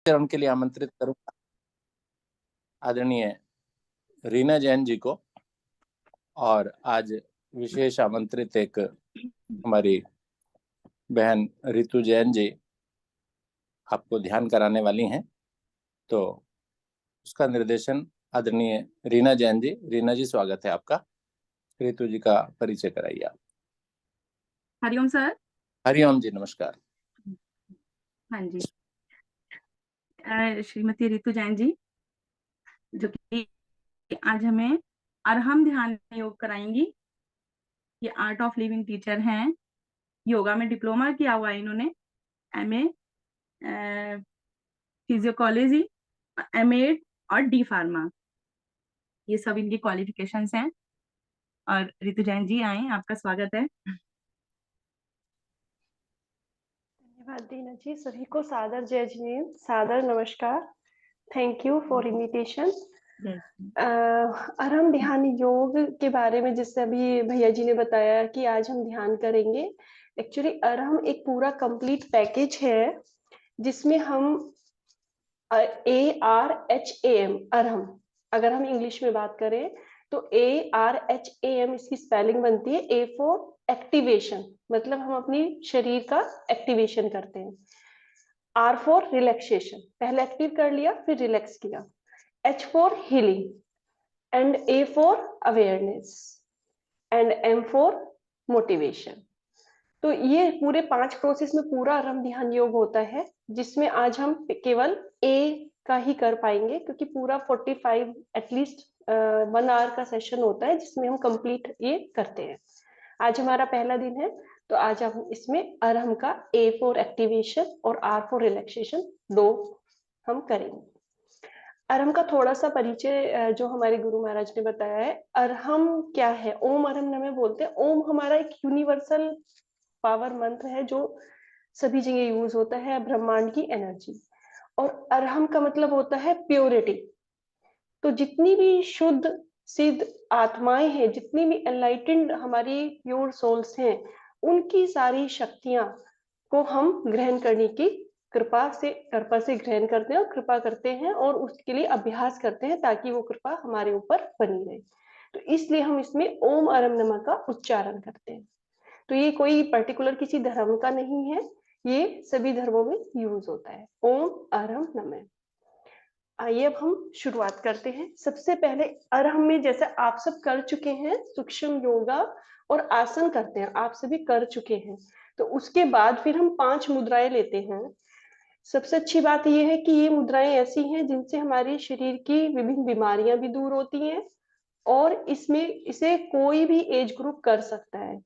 चरण के लिए आमंत्रित करूंगा आदरणीय रीना जैन जी को। और आज विशेष आमंत्रित एक हमारी बहन रितु जैन जी आपको ध्यान कराने वाली हैं, तो उसका निर्देशन आदरणीय रीना जैन जी। रीना जी, स्वागत है आपका। रितु जी का परिचय कराइए आप। हरिओम सर। हरिओम जी, नमस्कार। हाँ जी, श्रीमती रितु जैन जी जो कि आज हमें अरहम ध्यान योग कराएंगी। ये आर्ट ऑफ लिविंग टीचर हैं, योगा में डिप्लोमा किया हुआ है इन्होंने, एमए फिजियोलॉजी, एमएड और डी फार्मा, ये सब इनकी क्वालिफिकेशंस हैं। और रितु जैन जी आए, आपका स्वागत है। धन्यवाद दीना जी, सभी को सादर जय जिनेन्द्र, सादर नमस्कार। Thank you for invitation. Arham ध्यान योग के बारे में जिससे अभी भैया जी ने बताया कि आज हम ध्यान करेंगे, एक्चुअली अरहम एक पूरा कंप्लीट पैकेज है जिसमें हम ARHAM अरहम, अगर हम इंग्लिश में बात करें तो ARHAM इसकी स्पेलिंग बनती है A फॉर एक्टिवेशन, मतलब हम अपनी शरीर का एक्टिवेशन करते हैं। R फॉर रिलैक्सेशन, पहले एक्टिव कर लिया फिर रिलैक्स किया। H for healing and A for awareness and M for motivation. तो ये पूरे 5 प्रोसेस में पूरा अरहम ध्यान योग होता है, जिसमें आज हम केवल A का ही कर पाएंगे क्योंकि पूरा 45 एटलीस्ट 1 आवर का सेशन होता है जिसमें हम कंप्लीट ये करते हैं। आज हमारा पहला दिन है, तो आज हम इसमें अरहम का A फॉर एक्टिवेशन और R फॉर रिलैक्सेशन 2 हम करेंगे। अरहम का थोड़ा सा परिचय जो हमारे गुरु महाराज ने बताया है। अरहम क्या है? ओम अरहम नमः बोलते हैं। ओम हमारा एक यूनिवर्सल पावर मंत्र है जो सभी जगह यूज होता है, ब्रह्मांड की एनर्जी। और अरहम का मतलब होता है प्योरिटी। तो जितनी भी शुद्ध सिद्ध आत्माएं हैं, जितनी भी एनलाइटेंड हमारी प्योर सोल्स हैं, उनकी सारी शक्तियां को हम ग्रहण करने की कृपा से ग्रहण करते हैं और कृपा करते हैं और उसके लिए अभ्यास करते हैं ताकि वो कृपा हमारे ऊपर बनी रहे। तो इसलिए हम इसमें ओम अरहम नमः का उच्चारण करते हैं। तो ये कोई पर्टिकुलर किसी धर्म का नहीं है, ये सभी धर्मों में यूज होता है। ओम अरहम नमः। आइए अब हम शुरुआत करते हैं। सबसे पहले अरहम में जैसे आप सब कर चुके हैं सूक्ष्म योगा और आसन करते हैं, आप सभी कर चुके हैं, तो उसके बाद फिर हम 5 मुद्राएं लेते हैं। सबसे अच्छी बात यह है कि ये मुद्राएं ऐसी हैं जिनसे हमारे शरीर की विभिन्न बीमारियां भी दूर होती हैं और इसमें इसे कोई भी एज ग्रुप कर सकता है।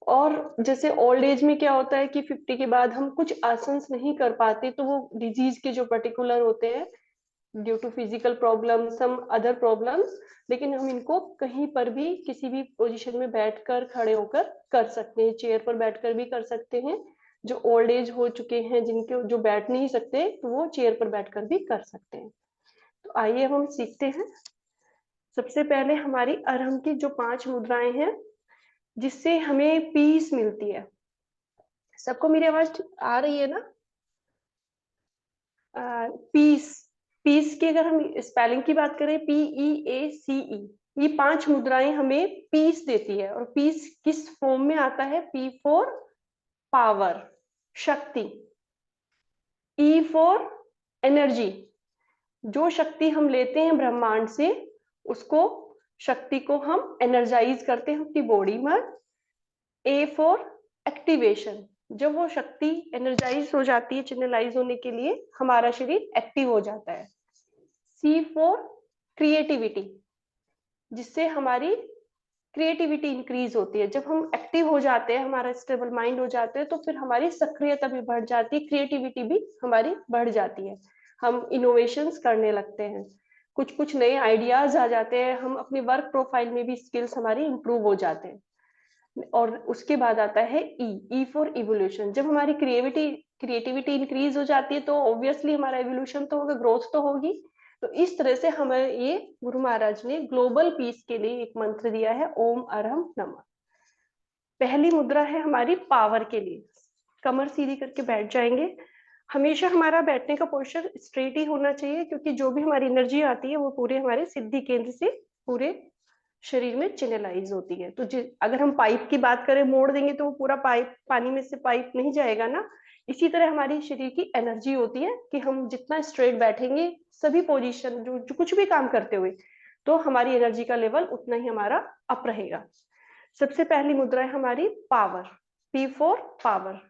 और जैसे ओल्ड एज में क्या होता है कि 50 के बाद हम कुछ आसन नहीं कर पाते, तो वो डिजीज के जो पर्टिकुलर होते हैं due to physical problem, some other problems, लेकिन हम इनको कहीं पर भी किसी भी पोजीशन में बैठकर खड़े होकर कर सकते हैं, चेयर पर बैठकर भी कर सकते हैं। जो ओल्ड एज हो चुके हैं, जिनके जो बैठ नहीं सकते, तो वो चेयर पर बैठकर भी कर सकते हैं। तो आइए हम सीखते हैं। सबसे पहले हमारी अरहम की जो 5 मुद्राएं हैं जिससे हमें पीस मिलती है। सबको मेरी आवाज आ रही है ना? पीस, पीस की अगर हम स्पेलिंग की बात करें PEACE, ये 5 मुद्राएं हमें पीस देती है। और पीस किस फॉर्म में आता है? P फॉर पावर, शक्ति। E फॉर एनर्जी, जो शक्ति हम लेते हैं ब्रह्मांड से, उसको शक्ति को हम एनर्जाइज करते हैं अपनी बॉडी में। A फॉर एक्टिवेशन, जब वो शक्ति एनर्जाइज हो जाती है, चैनलाइज होने के लिए हमारा शरीर एक्टिव हो जाता है। C फॉर क्रिएटिविटी, जिससे हमारी क्रिएटिविटी इंक्रीज होती है। जब हम एक्टिव हो जाते हैं, हमारा स्टेबल माइंड हो जाते हैं, तो फिर हमारी सक्रियता भी बढ़ जाती है, क्रिएटिविटी भी हमारी बढ़ जाती है। हम इनोवेशंस करने लगते हैं, कुछ कुछ नए आइडियाज आ जाते हैं, हम अपने वर्क प्रोफाइल में भी स्किल्स हमारी इंप्रूव हो जाते हैं। और उसके बाद आता है ई फॉर इवोल्यूशन। जब हमारी क्रिएटिविटी इंक्रीज हो जाती है तो ऑब्वियसली हमारा इवोल्यूशन तो होगा, ग्रोथ तो होगी। तो इस तरह से हमें ये गुरु महाराज ने ग्लोबल पीस के लिए एक मंत्र दिया है, ओम अरहम नमः। पहली मुद्रा है हमारी पावर के लिए। कमर सीधी करके बैठ जाएंगे, हमेशा हमारा बैठने का पोस्चर स्ट्रेट ही होना चाहिए, क्योंकि जो भी हमारी एनर्जी आती है वो पूरे हमारे सिद्धि केंद्र से पूरे शरीर में चैनलाइज होती है। तो अगर हम पाइप की बात करें, मोड़ देंगे तो वो पूरा पाइप, पानी में से पाइप नहीं जाएगा ना। इसी तरह हमारी शरीर की एनर्जी होती है कि हम जितना स्ट्रेट बैठेंगे सभी पोजीशन, जो कुछ भी काम करते हुए, तो हमारी एनर्जी का लेवल उतना ही हमारा अप रहेगा। सबसे पहली मुद्रा है हमारी पावर, P फॉर पावर।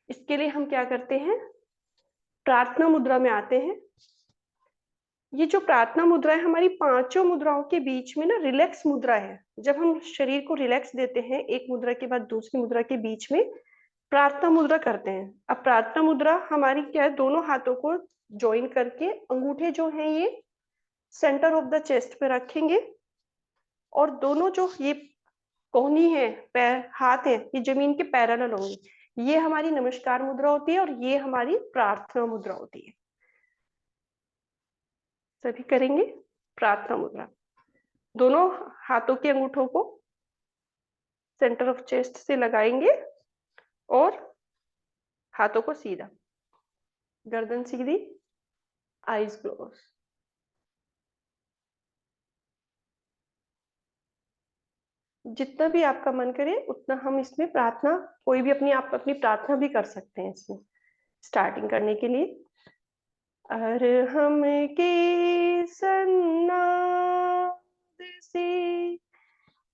इसके लिए हम क्या करते हैं, प्रार्थना मुद्रा में आते हैं। ये जो प्रार्थना मुद्रा है हमारी पांचों मुद्राओं के बीच में ना रिलैक्स मुद्रा है। जब हम शरीर को रिलैक्स देते हैं एक मुद्रा के बाद दूसरी मुद्रा के बीच में प्रार्थना मुद्रा करते हैं। अब प्रार्थना मुद्रा हमारी क्या है, दोनों हाथों को ज्वाइन करके अंगूठे जो हैं ये सेंटर ऑफ द चेस्ट पे रखेंगे, और दोनों जो ये कोहनी है, पैर, हाथ है, ये जमीन के पैरेलल होंगे। ये हमारी नमस्कार मुद्रा होती है और ये हमारी प्रार्थना मुद्रा होती है। सभी करेंगे प्रार्थना मुद्रा। दोनों हाथों के अंगूठों को सेंटर ऑफ चेस्ट से लगाएंगे और हाथों को सीधा, गर्दन सीधी, आईज क्लोज। जितना भी आपका मन करे उतना हम इसमें प्रार्थना, कोई भी आप अपनी प्रार्थना भी कर सकते हैं इसमें स्टार्टिंग करने के लिए। अरहम के सन्नाद से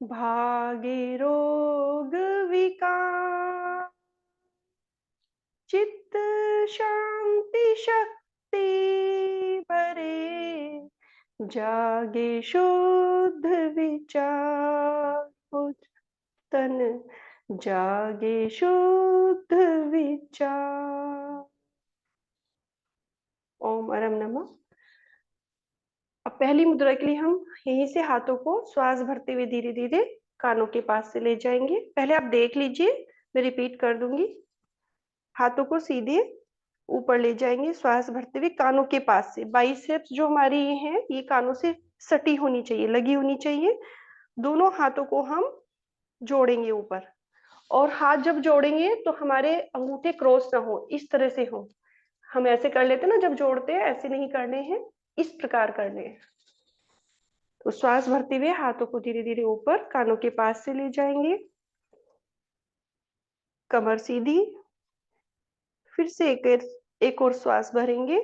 भागे रोग विकार, चित्त शांति शक्ति भरे, जागे शुद्ध विचार, तन जागे शुद्ध विचार। ओम अरम नमः। अब पहली मुद्रा के लिए हम यहीं से हाथों को श्वास भरते हुए धीरे धीरे कानों के पास से ले जाएंगे। पहले आप देख लीजिए, मैं रिपीट कर दूंगी। हाथों को सीधे ऊपर ले जाएंगे श्वास भरते हुए कानों के पास से। बाइसेप्स जो हमारी ये है ये कानों से सटी होनी चाहिए, लगी होनी चाहिए। दोनों हाथों को हम जोड़ेंगे ऊपर, और हाथ जब जोड़ेंगे तो हमारे अंगूठे क्रॉस ना हो, इस तरह से हो। हम ऐसे कर लेते हैं ना जब जोड़ते हैं, ऐसे नहीं करने हैं, इस प्रकार करने हैं। तो श्वास भरते हुए हाथों को धीरे धीरे ऊपर कानों के पास से ले जाएंगे, कमर सीधी, फिर से एक और श्वास भरेंगे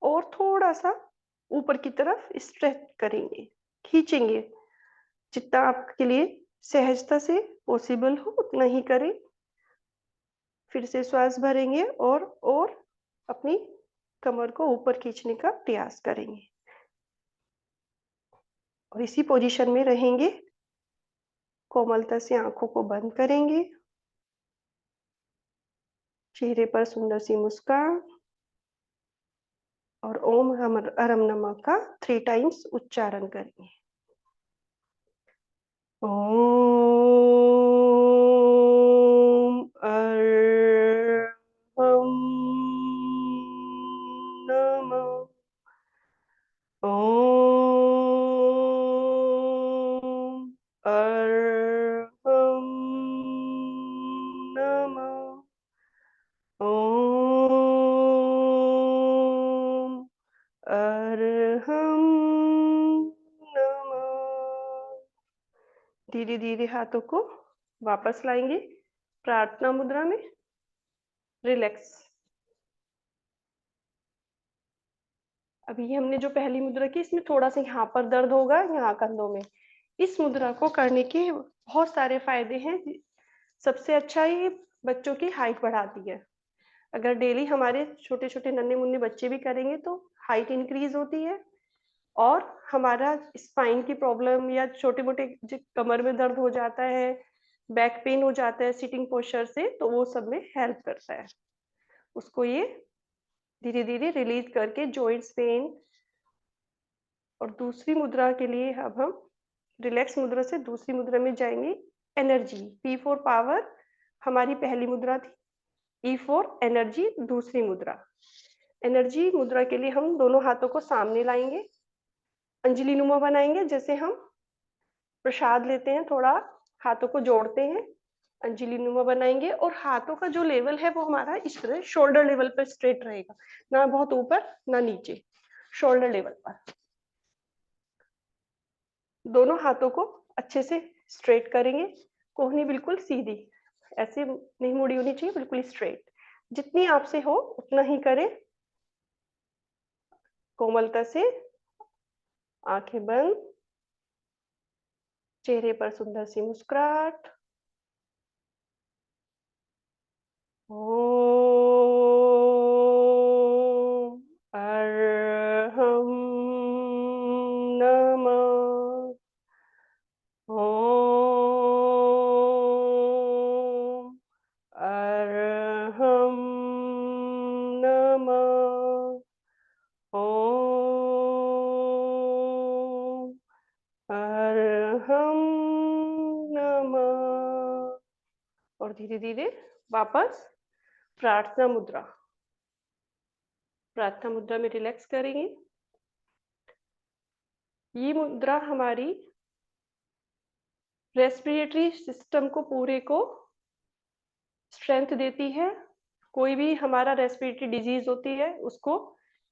और थोड़ा सा ऊपर की तरफ स्ट्रेच करेंगे, खींचेंगे। जितना आपके लिए सहजता से पॉसिबल हो उतना ही करें। फिर से श्वास भरेंगे और अपनी कमर को ऊपर खींचने का प्रयास करेंगे और इसी पोजीशन में रहेंगे। कोमलता से आंखों को बंद करेंगे, चेहरे पर सुंदर सी मुस्कान, और ओम अरम नमः का 3 टाइम्स उच्चारण करेंगे। ओम अरहम नमः। ओम अरहम नमः। ओम अरहम नमः। धीरे धीरे हाथों को वापस लाएंगे प्रार्थना मुद्रा में, रिलैक्स। अभी ये हमने जो पहली मुद्रा की, इसमें थोड़ा सा यहाँ पर दर्द होगा, यहाँ कंधों में। इस मुद्रा को करने के बहुत सारे फायदे हैं। सबसे अच्छा ये बच्चों की हाइट बढ़ाती है। अगर डेली हमारे छोटे छोटे नन्हे मुन्ने बच्चे भी करेंगे तो हाइट इंक्रीज होती है, और हमारा स्पाइन की प्रॉब्लम या छोटे मोटे कमर में दर्द हो जाता है, बैक पेन हो जाता है सिटिंग पोस्चर से, तो वो सब में हेल्प करता है। उसको ये धीरे धीरे रिलीज करके जॉइंट्स पेन। और दूसरी मुद्रा के लिए अब हम रिलैक्स मुद्रा से दूसरी मुद्रा में जाएंगे, एनर्जी। P फॉर पावर हमारी पहली मुद्रा थी, E फॉर एनर्जी दूसरी मुद्रा। एनर्जी मुद्रा के लिए हम दोनों हाथों को सामने लाएंगे, अंजलि नुमा बनाएंगे। जैसे हम प्रसाद लेते हैं, थोड़ा हाथों को जोड़ते हैं अंजलिनुमा बनाएंगे और हाथों का जो लेवल है वो हमारा इस तरह शोल्डर लेवल पर स्ट्रेट रहेगा, ना बहुत ऊपर ना नीचे, शोल्डर लेवल पर। दोनों हाथों को अच्छे से स्ट्रेट करेंगे, कोहनी बिल्कुल सीधी, ऐसे नहीं मुड़ी होनी चाहिए, बिल्कुल स्ट्रेट। जितनी आपसे हो उतना ही करें, कोमलता से, आंखें बंद, चेहरे पर सुंदर सी मुस्कुराहट। ओम अर्हं नमः। ओम अर्हं नमः। ओम अर्हं नमः। और धीरे धीरे वापस प्रार्थना मुद्रा। प्रार्थना मुद्रा में रिलैक्स करेंगे। ये मुद्रा हमारी रेस्पिरेटरी सिस्टम को पूरे को स्ट्रेंथ देती है। कोई भी हमारा रेस्पिरेटरी डिजीज होती है उसको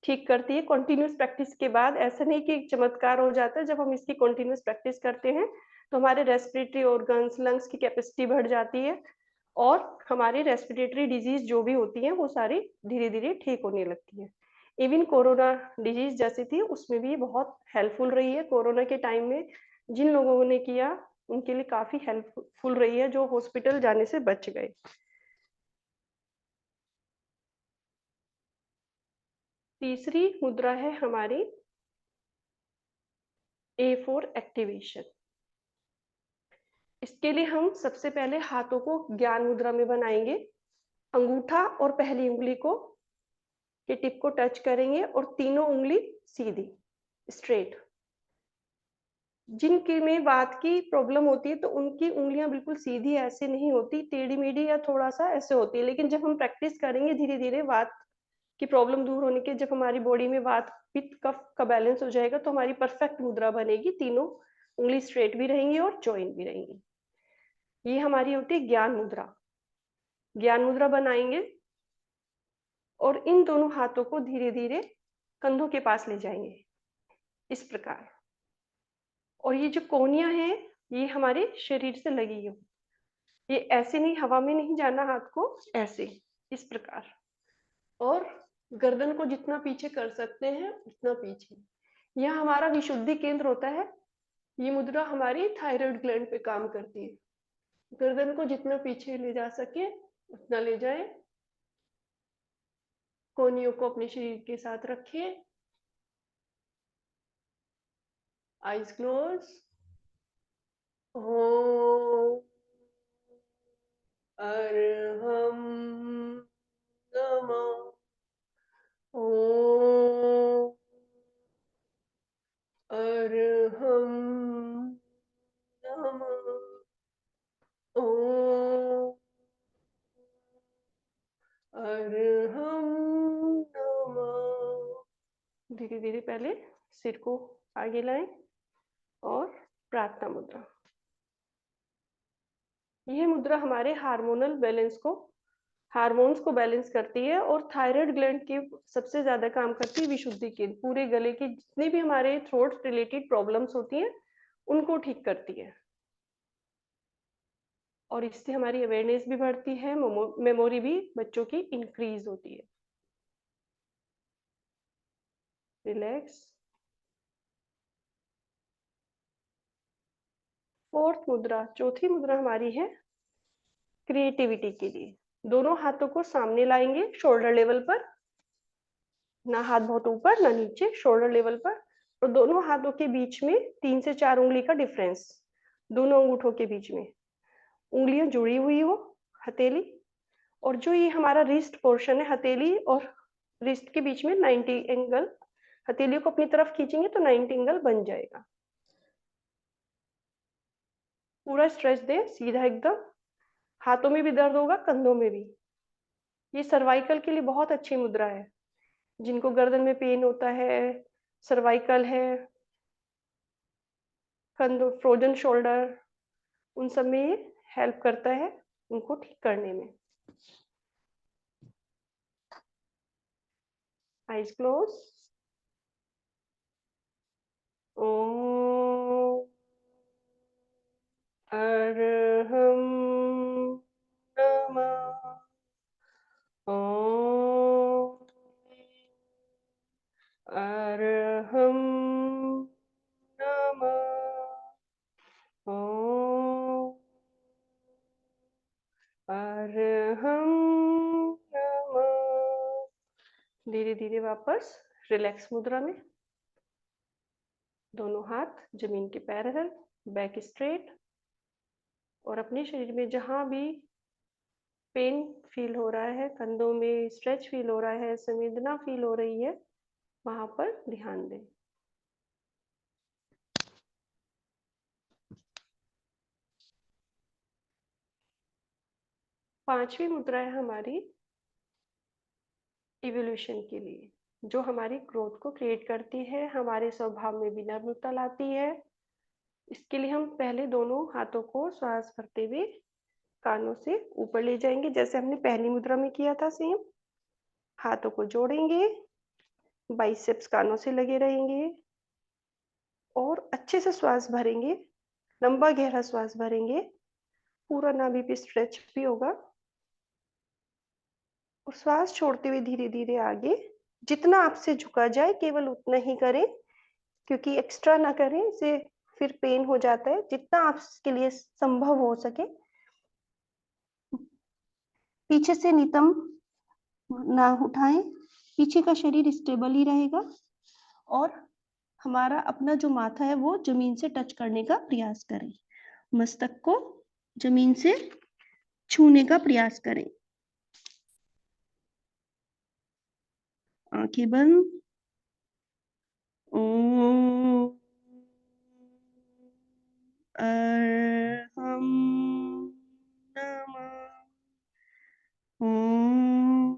ठीक करती है। कंटिन्यूस प्रैक्टिस के बाद, ऐसा नहीं कि एक चमत्कार हो जाता है, जब हम इसकी कंटिन्यूस प्रैक्टिस करते हैं तो हमारे रेस्पिरेटरी ऑर्गन्स, लंग्स की कैपेसिटी बढ़ जाती है और हमारी रेस्पिरेटरी डिजीज जो भी होती है वो सारी धीरे धीरे ठीक होने लगती है। इवन कोरोना डिजीज जैसी थी उसमें भी बहुत हेल्पफुल रही है। कोरोना के टाइम में जिन लोगों ने किया उनके लिए काफी हेल्पफुल रही है, जो हॉस्पिटल जाने से बच गए। तीसरी मुद्रा है हमारी A4 एक्टिवेशन। इसके लिए हम सबसे पहले हाथों को ज्ञान मुद्रा में बनाएंगे। अंगूठा और पहली उंगली को के टिप को टच करेंगे और तीनों उंगली सीधी स्ट्रेट। जिनके में वात की प्रॉब्लम होती है तो उनकी उंगलियां बिल्कुल सीधी ऐसे नहीं होती, टेढ़ी मेढ़ी या थोड़ा सा ऐसे होती है। लेकिन जब हम प्रैक्टिस करेंगे धीरे धीरे वात की प्रॉब्लम दूर होने के, जब हमारी बॉडी में वात पित्त कफ का बैलेंस हो जाएगा तो हमारी परफेक्ट मुद्रा बनेगी। तीनों उंगली स्ट्रेट भी रहेंगी और जॉइंट भी रहेंगी। ये हमारी होती है ज्ञान मुद्रा। ज्ञान मुद्रा बनाएंगे और इन दोनों हाथों को धीरे धीरे कंधों के पास ले जाएंगे इस प्रकार। और ये जो कोहनियां हैं ये हमारे शरीर से लगी हो, ये ऐसे नहीं, हवा में नहीं जाना हाथ को, ऐसे इस प्रकार। और गर्दन को जितना पीछे कर सकते हैं उतना पीछे। यह हमारा विशुद्धि केंद्र होता है। ये मुद्रा हमारी थायराइड ग्लैंड पे काम करती है। गर्दन को जितना पीछे ले जा सके उतना ले जाए। कोहनियों को अपने शरीर के साथ रखिए। Eyes close. ओम अर्हं नमः। ओम अर्हं नमः। ओम अर्हं नमः। धीरे धीरे पहले सिर को आगे लाएं और प्रार्थना मुद्रा। यह मुद्रा हमारे हार्मोनल बैलेंस को, हार्मोन्स को बैलेंस करती है और थायराइड ग्लैंड की सबसे ज्यादा काम करती है विशुद्धि के। पूरे गले की जितने भी हमारे थ्रोट रिलेटेड प्रॉब्लम्स होती हैं उनको ठीक करती है और इससे हमारी अवेयरनेस भी बढ़ती है, मेमोरी भी बच्चों की इंक्रीज होती है। रिलैक्स। फोर्थ मुद्रा, चौथी मुद्रा हमारी है क्रिएटिविटी के लिए। दोनों हाथों को सामने लाएंगे शोल्डर लेवल पर, ना हाथ बहुत ऊपर ना नीचे, शोल्डर लेवल पर। और दोनों हाथों के बीच में 3 से 4 उंगली का डिफरेंस, दोनों अंगूठों के बीच में उंगलियां जुड़ी हुई हो, हथेली। और जो ये हमारा रिस्ट पोर्शन है, हथेली और रिस्ट के बीच में 90 एंगल, हथेली को अपनी तरफ खींचेंगे तो 90 एंगल बन जाएगा। पूरा स्ट्रेच दें सीधा एकदम। हाथों में भी दर्द होगा, कंधों में भी। ये सर्वाइकल के लिए बहुत अच्छी मुद्रा है। जिनको गर्दन में पेन होता है, सर्वाइकल है, कंधों, फ्रोजन शोल्डर, उन सब में ये हेल्प करता है। उनको ठीक करने में। Eyes close. ओम अरहम नमः। ओम अरहम नमः। ओम अरहम नमः। धीरे धीरे वापस रिलैक्स मुद्रा में। दोनों हाथ जमीन के पैरेलल, बैक स्ट्रेट, और अपने शरीर में जहां भी पेन फील हो रहा है, कंधों में स्ट्रेच फील हो रहा है, संवेदना फील हो रही है, वहां पर ध्यान दें। पांचवी मुद्रा है हमारी इवोल्यूशन के लिए, जो हमारी ग्रोथ को क्रिएट करती है, हमारे स्वभाव में विनम्रता लाती है। इसके लिए हम पहले दोनों हाथों को श्वास भरते हुए कानों से ऊपर ले जाएंगे, जैसे हमने पहली मुद्रा में किया था सेम। हाथों को जोड़ेंगे, बाइसेप्स कानों से लगे रहेंगे और अच्छे से श्वास भरेंगे, लंबा गहरा श्वास भरेंगे, पूरा नाभि पे स्ट्रेच भी होगा, और श्वास छोड़ते हुए धीरे धीरे आगे। जितना आपसे झुका जाए केवल उतना ही करें, क्योंकि एक्स्ट्रा ना करें, इससे फिर पेन हो जाता है। जितना आपके लिए संभव हो सके। पीछे से नितंब ना उठाएं, पीछे का शरीर स्टेबल ही रहेगा, और हमारा अपना जो माथा है वो जमीन से टच करने का प्रयास करें। मस्तक को जमीन से छूने का प्रयास करें। आंखें बंद। ओम अरहम नमः। ओम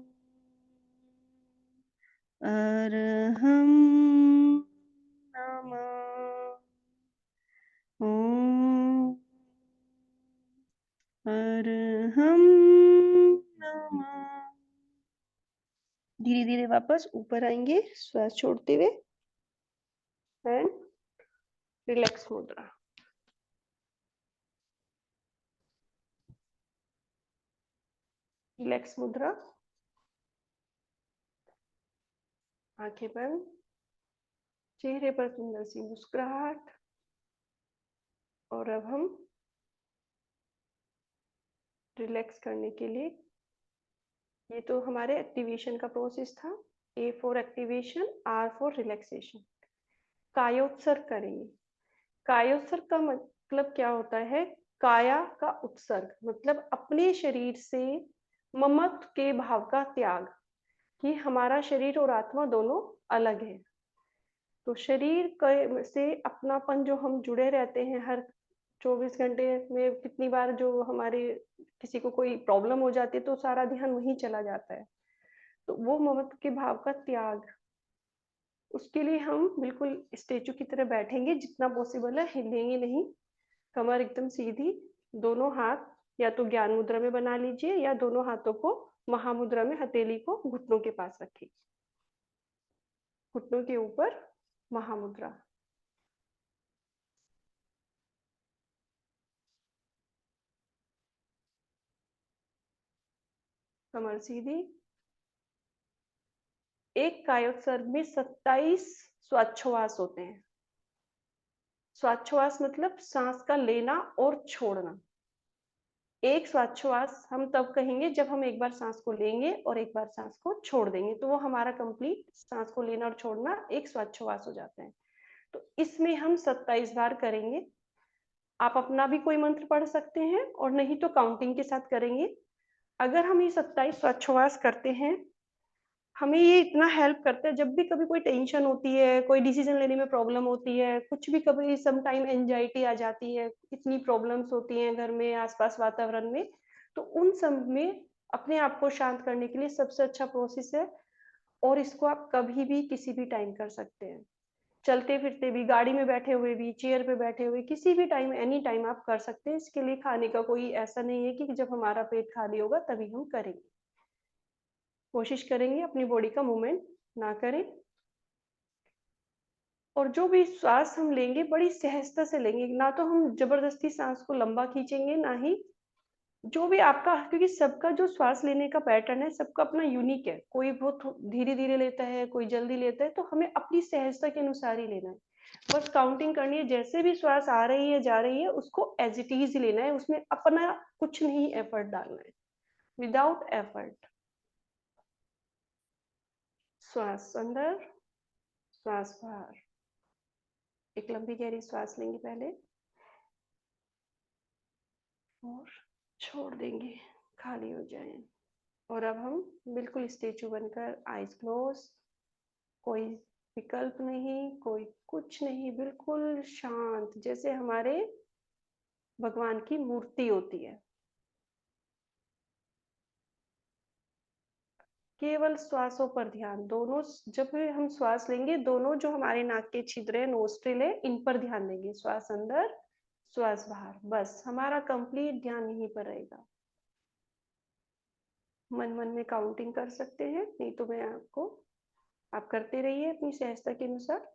अरहम नमः। ओम अरहम नमः। धीरे धीरे वापस ऊपर आएंगे, श्वास छोड़ते हुए, एंड रिलैक्स मुद्रा। रिलैक्स मुद्रा, आंखें बंद, चेहरे पर सुंदर सी मुस्कुराहट। और अब हम रिलैक्स करने के लिए, ये तो हमारे एक्टिवेशन का प्रोसेस था। A for activation, R for relaxation. कायोत्सर्ग करेंगे। कायोत्सर्ग का मतलब क्या होता है? काया का उत्सर्ग, मतलब अपने शरीर से ममत्व के भाव का त्याग, कि हमारा शरीर और आत्मा दोनों अलग है। तो शरीर से अपनापन जो हम जुड़े रहते हैं, हर 24 घंटे में कितनी बार जो हमारे किसी को कोई प्रॉब्लम हो जाती है तो सारा ध्यान वहीं चला जाता है। तो वो ममत्व के भाव का त्याग, उसके लिए हम बिल्कुल स्टेचू की तरह बैठेंगे, जितना पॉसिबल है हिलेंगे नहीं, कमर एकदम सीधी, दोनों हाथ या तो ज्ञान मुद्रा में बना लीजिए या दोनों हाथों को महामुद्रा में हथेली को घुटनों के पास रखिए, घुटनों के ऊपर महामुद्रा। कमर सीधी। एक कायोत्सर्ग में 27 श्वासोच्छ्वास होते हैं। श्वासोच्छ्वास मतलब सांस का लेना और छोड़ना। एक श्वासोच्छ्वास हम तब कहेंगे जब हम एक बार सांस को लेंगे और एक बार सांस को छोड़ देंगे, तो वो हमारा कंप्लीट सांस को लेना और छोड़ना एक श्वासोच्छ्वास हो जाता है। तो इसमें हम 27 बार करेंगे। आप अपना भी कोई मंत्र पढ़ सकते हैं और नहीं तो काउंटिंग के साथ करेंगे। अगर हम ये 27 श्वासोच्छ्वास करते हैं, हमें ये इतना हेल्प करता है, जब भी कभी कोई टेंशन होती है, कोई डिसीजन लेने में प्रॉब्लम होती है, कुछ भी, कभी सम टाइम एंजाइटी आ जाती है, इतनी प्रॉब्लम्स होती हैं घर में, आसपास वातावरण में, तो उन सब में अपने आप को शांत करने के लिए सबसे अच्छा प्रोसेस है। और इसको आप कभी भी किसी भी टाइम कर सकते हैं। चलते फिरते भी, गाड़ी में बैठे हुए भी, चेयर पे बैठे हुए, किसी भी टाइम, एनी टाइम आप कर सकते हैं। इसके लिए खाने का कोई ऐसा नहीं है कि जब हमारा पेट खाली होगा तभी हम करेंगे। कोशिश करेंगे अपनी बॉडी का मूवमेंट ना करें, और जो भी श्वास हम लेंगे बड़ी सहजता से लेंगे, ना तो हम जबरदस्ती सांस को लंबा खींचेंगे, ना ही जो भी आपका, क्योंकि सबका जो श्वास लेने का पैटर्न है सबका अपना यूनिक है, कोई बहुत धीरे धीरे लेता है, कोई जल्दी लेता है, तो हमें अपनी सहजता के अनुसार ही लेना है। बस काउंटिंग करनी है, जैसे भी श्वास आ रही है जा रही है उसको एज इट इज लेना है, उसमें अपना कुछ नहीं एफर्ट डालना है, विदाउट एफर्ट। श्वास अंदर, श्वास बाहर। एक लंबी गहरी श्वास लेंगे पहले और छोड़ देंगे, खाली हो जाए। और अब हम बिल्कुल स्टेचू बनकर, आईज क्लोज, कोई विकल्प नहीं, कोई कुछ नहीं, बिल्कुल शांत, जैसे हमारे भगवान की मूर्ति होती है। केवल श्वासों पर ध्यान, दोनों जब हम श्वास लेंगे, दोनों जो हमारे नाक के छिद्र है, नोस्ट्रिल है, इन पर ध्यान देंगे। श्वास अंदर, श्वास बाहर, बस हमारा कंप्लीट ध्यान यहीं पर रहेगा। मन मन में काउंटिंग कर सकते हैं, नहीं तो मैं आपको, आप करते रहिए अपनी सहजता के अनुसार।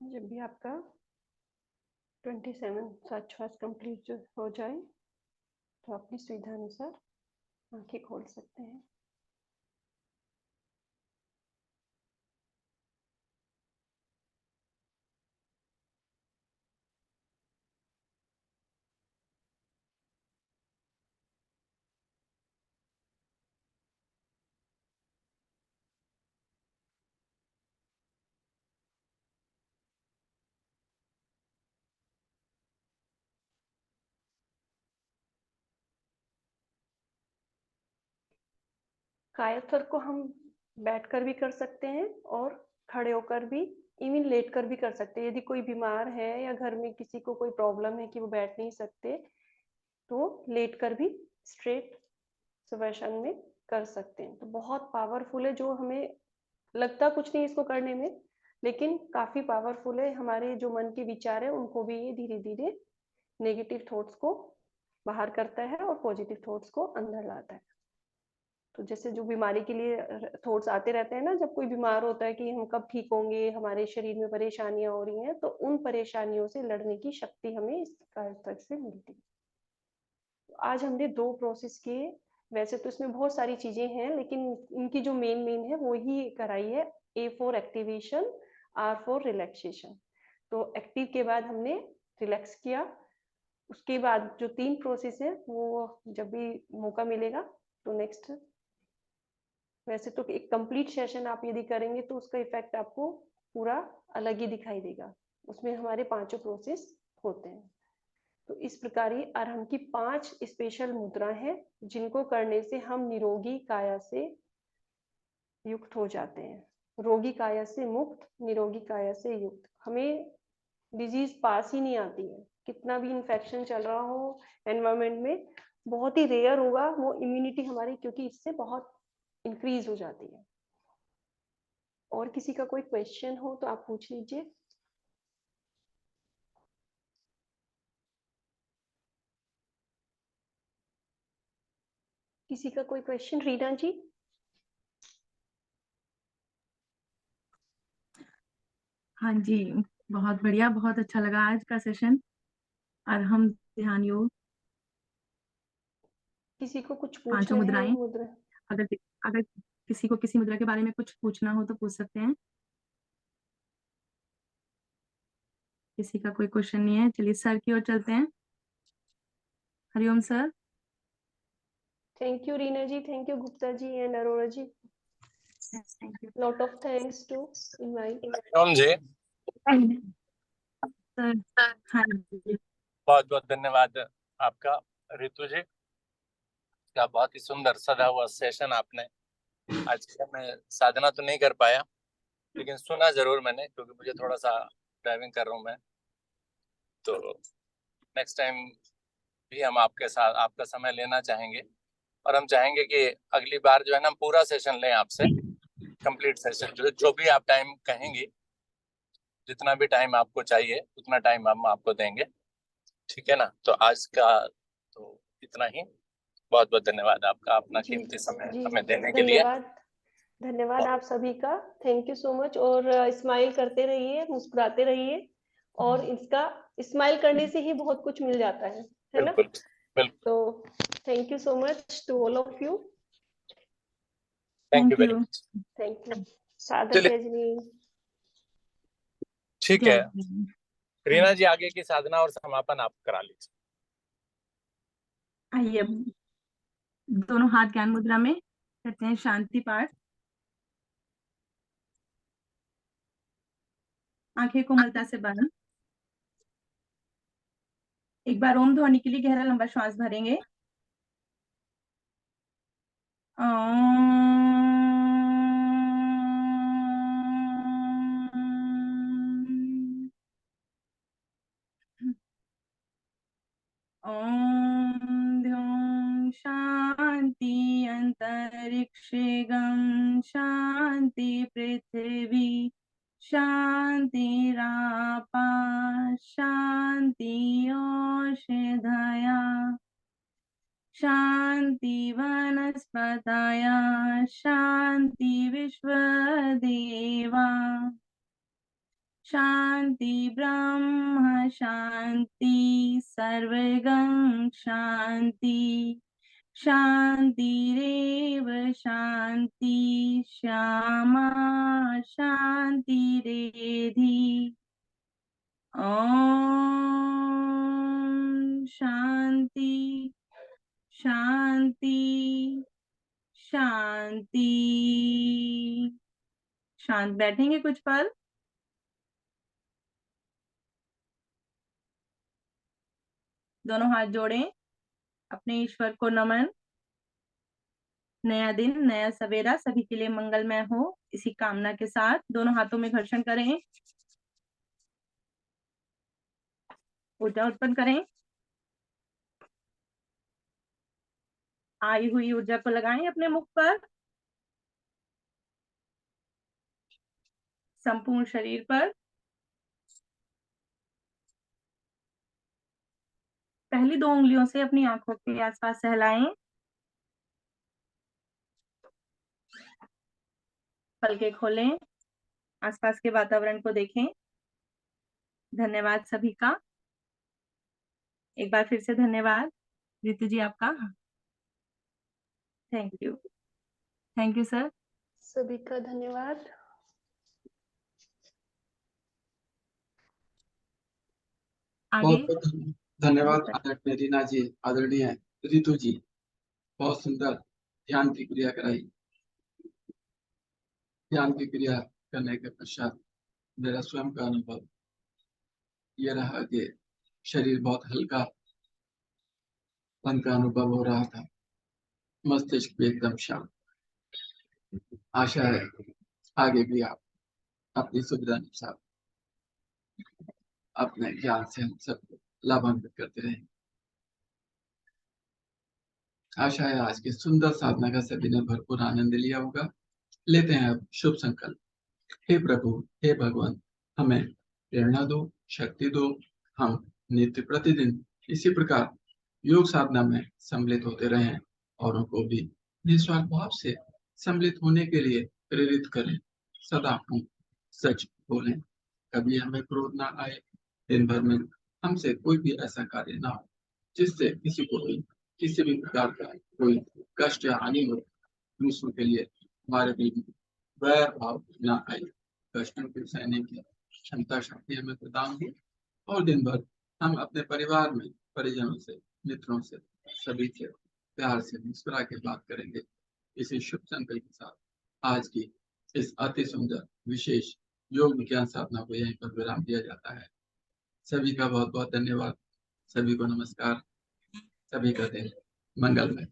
जब भी आपका 27 श्वास कंप्लीट हो जाए तो अपनी सुविधा अनुसार आंखें खोल सकते हैं। कायात्वर को हम बैठकर भी कर सकते हैं और खड़े होकर भी, इवन लेटकर भी कर सकते हैं। यदि कोई बीमार है या घर में किसी को कोई प्रॉब्लम है कि वो बैठ नहीं सकते, तो लेटकर भी स्ट्रेट सुवर्ण में कर सकते हैं। तो बहुत पावरफुल है, जो हमें लगता कुछ नहीं इसको करने में, लेकिन काफी पावरफुल है। हमारे जो मन के विचार है उनको भी ये धीरे धीरे नेगेटिव थॉट्स को बाहर करता है और पॉजिटिव थॉट्स को अंदर लाता है। तो जैसे जो बीमारी के लिए थॉट्स आते रहते हैं ना, जब कोई बीमार होता है कि हम कब ठीक होंगे, हमारे शरीर में परेशानियां हो रही हैं, तो उन परेशानियों से लड़ने की शक्ति हमें इस कायात्मक से मिलती है। तो आज हमने 2 प्रोसेस किए। वैसे तो इसमें बहुत सारी चीजें हैं, लेकिन इनकी जो मेन है वो ही कराई है। A for activation, R for relaxation. तो एक्टिव के बाद हमने रिलैक्स किया। उसके बाद जो 3 प्रोसेस है वो जब भी मौका मिलेगा तो नेक्स्ट, वैसे तो एक कंप्लीट सेशन आप यदि करेंगे तो उसका इफेक्ट आपको पूरा अलग ही दिखाई देगा। उसमें हमारे 5 प्रोसेस होते हैं। तो इस प्रकार ये आरंभ की 5 स्पेशल मुद्रा है, जिनको करने से हम निरोगी काया से युक्त हो जाते हैं। रोगी काया से मुक्त, निरोगी काया से युक्त। हमें डिजीज पास ही नहीं आती है, कितना भी इन्फेक्शन चल रहा हो एनवायरमेंट में, बहुत ही रेयर होगा वो इम्यूनिटी हमारी, क्योंकि इससे बहुत इंक्रीज हो जाती है। और किसी का कोई क्वेश्चन हो तो आप पूछ लीजिए। किसी का कोई क्वेश्चन? रीना जी। हाँ जी, बहुत बढ़िया, बहुत अच्छा लगा आज का सेशन। और हम ध्यान योग किसी को कुछ 5 पूछना है मुद्राएं, मुद्रा? अगर अगर किसी को किसी मुद्रा के बारे में कुछ पूछना हो तो पूछ सकते हैं। किसी का कोई क्वेश्चन नहीं है, चलिए सर की ओर चलते हैं। Hari Om sir. Thank you Reena ji, thank you Gupta ji and Arora ji. Thank you lot of thanks to invite. Ram ji, sir. हाँ जी, बहुत बहुत धन्यवाद आपका। रितु जी का बहुत ही सुंदर सदा हुआ सेशन आपने आज किया। मैं साधना तो नहीं कर पाया, लेकिन सुना जरूर मैंने, क्योंकि मुझे थोड़ा सा ड्राइविंग कर रहा हूँ मैं। तो नेक्स्ट टाइम भी हम आपके साथ आपका समय लेना चाहेंगे, और हम चाहेंगे कि अगली बार जो है ना, हम पूरा सेशन लें आपसे, कंप्लीट सेशन, जो भी आप टाइम कहेंगी, जितना भी टाइम आपको चाहिए उतना टाइम हम आपको देंगे। ठीक है ना? तो आज का तो इतना ही। बहुत बहुत धन्यवाद आपका, अपना जी कीमती समय जी, हमें देने के लिए। धन्यवाद। धन्यवाद आप सभी का, थैंक यू सो मच। और स्माइल करते रहिए, मुस्कुराते रहिए, और इसका स्माइल करने से ही बहुत कुछ मिल जाता है ना? बिल्कुल बिल्कुल। तो thank you so much to all of you. Thank you thank very you. Much. Thank you. सादर चलिए, जय जिनेन्द्र। ठीक है। जय हिंद। रीना जी, आगे की साधना और समापन आप करा लीजिए। आइए, अब दोनों हाथ ज्ञान मुद्रा में करते हैं शांति पाठ। आंखें कोमलता से बंद। एक बार ओम ध्वनि के लिए गहरा लंबा श्वास भरेंगे। ओम ध्यों शांति अंतरिक्षगं शांति पृथ्वी शांतिरापा शांति औषधया शांति वनस्पतया शांति विश्वदेवा शांति ब्रह्म शांति सर्वगं शांति शांतिरेव शांति श्यामा शांतिरेधि। ओम शांति शांति शांति। शांत बैठेंगे कुछ पल। दोनों हाथ जोड़ें, अपने ईश्वर को नमन। नया दिन, नया सवेरा सभी के लिए मंगलमय हो, इसी कामना के साथ दोनों हाथों में घर्षण करें, ऊर्जा उत्पन्न करें। आई हुई ऊर्जा को लगाएं अपने मुख पर, संपूर्ण शरीर पर। पहली 2 उंगलियों से अपनी आंखों के आसपास सहलाएं, पलकें खोलें, आसपास के वातावरण को देखें। धन्यवाद सभी का। एक बार फिर से धन्यवाद ऋतु जी आपका। Thank you sir. सभी का धन्यवाद। आगे बहुत धन्यवाद आदरणीय रीना जी, आदरणीय ऋतु जी, बहुत सुंदर ध्यान की क्रिया कराई। ध्यान की क्रिया करने के पश्चात मेरा स्वयं का अनुभव ये रहा कि शरीर बहुत हल्का पन का अनुभव हो रहा था, मस्तिष्क भी एकदम शांत। आशा है आगे भी आप अपनी सुविधा अनुसार अपने ज्ञान से हम सबको लाभान्वित करते रहेंगे। आशा है आज की सुंदर साधना का सभी ने भरपूर आनंद लिया होगा। लेते हैं अब शुभ संकल्प। हे प्रभु, हे भगवान, हमें प्रेरणा दो, शक्ति दो। हम नित्य प्रतिदिन इसी प्रकार योग साधना में सम्मिलित होते रहें, औरों को भी निस्वार्थ भाव से सम्मिलित होने के लिए प्रेरित करें। सदा हम सच बोलें, कभी हमें क्रोध ना आए। दिन भर में हमसे कोई भी ऐसा कार्य ना हो जिससे किसी को भी किसी भी प्रकार का कोई कष्ट या हानि हो। दूसरों के लिए हमारे दिल में वैर भाव ना आए। कष्टों को सहने की क्षमता शक्ति हमें प्रदान हो, और दिन भर हम अपने परिवार में परिजनों से, मित्रों से, सभी से प्यार से मुस्कुरा के बात करेंगे। इसी शुभ संकल्प के साथ आज की इस अति सुंदर विशेष योग विज्ञान साधना को यहीं पर विराम दिया जाता है। सभी का बहुत बहुत धन्यवाद। सभी को नमस्कार। सभी का दिन मंगलमय।